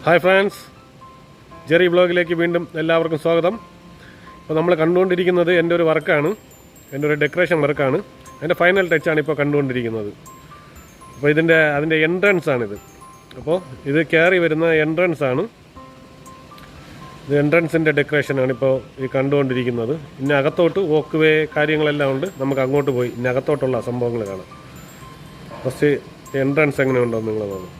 Hi friends, Jerry വ്ളോഗിലേക്ക് വീണ്ടും എല്ലാവർക്കും സ്വാഗതം. അപ്പോൾ നമ്മൾ കണ്ടുകൊണ്ടിരിക്കുന്നത് എൻ്റെ ഒരു വർക്കാണ്, എൻ്റെ ഒരു ഡെക്കറേഷൻ വർക്കാണ്. അതിൻ്റെ ഫൈനൽ ടച്ചാണ് ഇപ്പോൾ കണ്ടുകൊണ്ടിരിക്കുന്നത്. അപ്പോൾ അതിൻ്റെ എൻട്രൻസ് ആണിത്. അപ്പോൾ ഇത് കയറി വരുന്ന എൻട്രൻസ് ആണ്. ഇത് എൻട്രൻസിൻ്റെ ഡെക്കറേഷനാണ് ഇപ്പോൾ ഈ കണ്ടുകൊണ്ടിരിക്കുന്നത്. ഇനി അകത്തോട്ട് വോക്ക് വേ കാര്യങ്ങളെല്ലാം ഉണ്ട്. നമുക്ക് അങ്ങോട്ട് പോയി ഇനി അകത്തോട്ടുള്ള സംഭവങ്ങൾ കാണാം. ഫസ്റ്റ് എൻട്രൻസ് എങ്ങനെയുണ്ടോ നിങ്ങൾ നോക്കാം.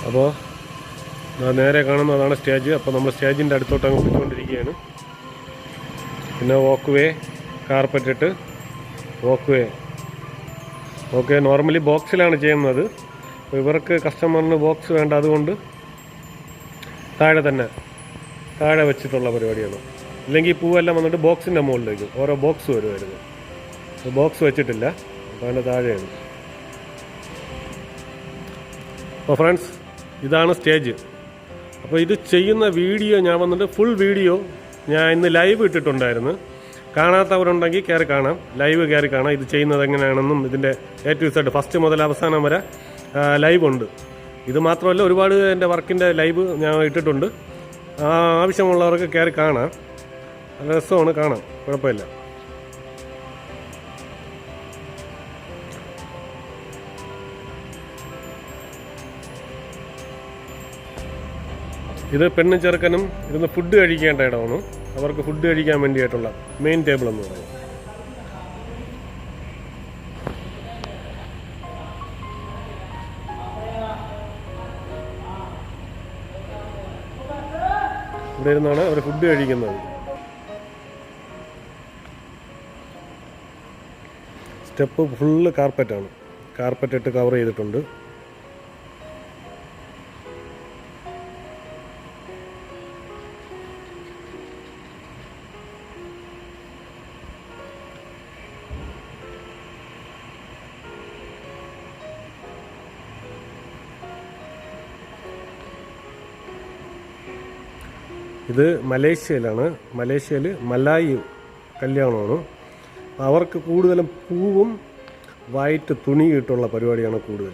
അപ്പോൾ നേരെ കാണുന്നതാണ് സ്റ്റേജ്. അപ്പോൾ നമ്മൾ സ്റ്റേജിൻ്റെ അടുത്തോട്ട് അങ്ങ് പോയിക്കൊണ്ടിരിക്കുകയാണ്. പിന്നെ വോക്ക് വേ, കാർപ്പറ്റ് ഇട്ട് വോക്ക് വേ. ഓക്കെ, നോർമലി ബോക്സിലാണ് ചെയ്യുന്നത്. അപ്പോൾ ഇവർക്ക് കസ്റ്റമറിന് ബോക്സ് വേണ്ട, അതുകൊണ്ട് താഴെ വെച്ചിട്ടുള്ള പരിപാടിയാണ്. ഇല്ലെങ്കിൽ പൂവെല്ലാം വന്നിട്ട് ബോക്സിൻ്റെ മുകളിലേക്ക് ഓരോ ബോക്സ് വരുമായിരുന്നു. ബോക്സ് വെച്ചിട്ടില്ല, അപ്പോൾ അതിൻ്റെ താഴെയാണ്. അപ്പോൾ ഫ്രണ്ട്സ്, ഇതാണ് സ്റ്റേജ്. അപ്പോൾ ഇത് ചെയ്യുന്ന വീഡിയോ ഞാൻ വന്നിട്ട് ഫുൾ വീഡിയോ ഞാൻ ഇന്ന് ലൈവ് ഇട്ടിട്ടുണ്ടായിരുന്നു. കാണാത്തവരുണ്ടെങ്കിൽ കയറി കാണാം, ലൈവ് കയറി കാണാം. ഇത് ചെയ്യുന്നത് എങ്ങനെയാണെന്നും ഇതിൻ്റെ A to Z ഫസ്റ്റ് മുതൽ അവസാനം വരെ ലൈവ് ഉണ്ട്. ഇത് മാത്രമല്ല, ഒരുപാട് എൻ്റെ വർക്കിൻ്റെ ലൈവ് ഞാൻ ഇട്ടിട്ടുണ്ട്. ആവശ്യമുള്ളവർക്ക് കയറി കാണാം. രസമാണ് കാണാം, കുഴപ്പമില്ല. ഇത് പെണ്ണും ചെറുക്കനും ഇരുന്ന് ഫുഡ് കഴിക്കേണ്ട ഇടമാണ്. അവർക്ക് ഫുഡ് കഴിക്കാൻ വേണ്ടിയിട്ടുള്ള മെയിൻ ടേബിൾ എന്ന് പറയും. ഇവിടെ ഇരുന്നാണ് അവർ ഫുഡ് കഴിക്കുന്നത്. സ്റ്റെപ്പ് ഫുള്ള് കാർപ്പറ്റാണ്. കാർപ്പറ്റ് ഇട്ട് കവർ ചെയ്തിട്ടുണ്ട്. ഇത് മലേഷ്യയിലാണ്. മലേഷ്യയിൽ മലായി കല്യാണമാണ്. അവർക്ക് കൂടുതലും പൂവും വൈറ്റ് തുണി ഇട്ടുള്ള പരിപാടിയാണ് കൂടുതൽ.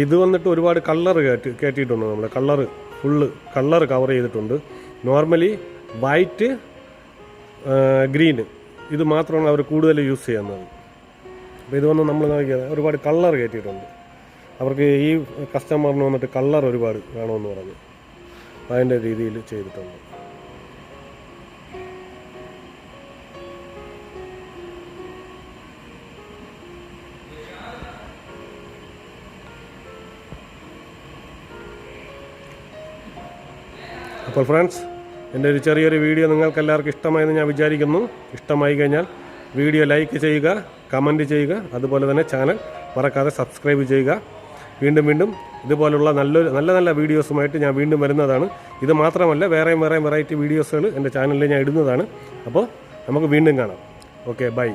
ഇത് വന്നിട്ട് ഒരുപാട് കളർ കയറ്റിയിട്ടുണ്ട്. നമ്മൾ കളർ കവർ ചെയ്തിട്ടുണ്ട്. നോർമലി വൈറ്റ്, ഗ്രീന് ഇത് മാത്രമാണ് അവർ കൂടുതൽ യൂസ് ചെയ്യുന്നത്. അപ്പോൾ ഇത് വന്ന് നമ്മൾ നോക്കിയാൽ ഒരുപാട് കളർ കയറ്റിയിട്ടുണ്ട്. അവർക്ക് ഈ കസ്റ്റമറിന് വന്നിട്ട് കളർ ഒരുപാട് വേണമെന്ന് പറഞ്ഞു അതിൻ്റെ രീതിയിൽ ചെയ്തിട്ടുണ്ട്. അപ്പോൾ ഫ്രണ്ട്സ്, എൻ്റെ ഒരു ചെറിയൊരു വീഡിയോ നിങ്ങൾക്ക് എല്ലാവർക്കും ഇഷ്ടമായെന്ന് ഞാൻ വിചാരിക്കുന്നു. ഇഷ്ടമായി കഴിഞ്ഞാൽ വീഡിയോ ലൈക്ക് ചെയ്യുക, കമൻറ്റ് ചെയ്യുക, അതുപോലെ തന്നെ ചാനൽ മറക്കാതെ സബ്സ്ക്രൈബ് ചെയ്യുക. വീണ്ടും ഇതുപോലുള്ള നല്ല വീഡിയോസുമായിട്ട് ഞാൻ വീണ്ടും വരുന്നതാണ്. ഇത് മാത്രമല്ല, വേറെ വെറൈറ്റി വീഡിയോസുകൾ എൻ്റെ ചാനലിൽ ഞാൻ ഇടുന്നതാണ്. അപ്പോൾ നമുക്ക് വീണ്ടും കാണാം. Okay, by.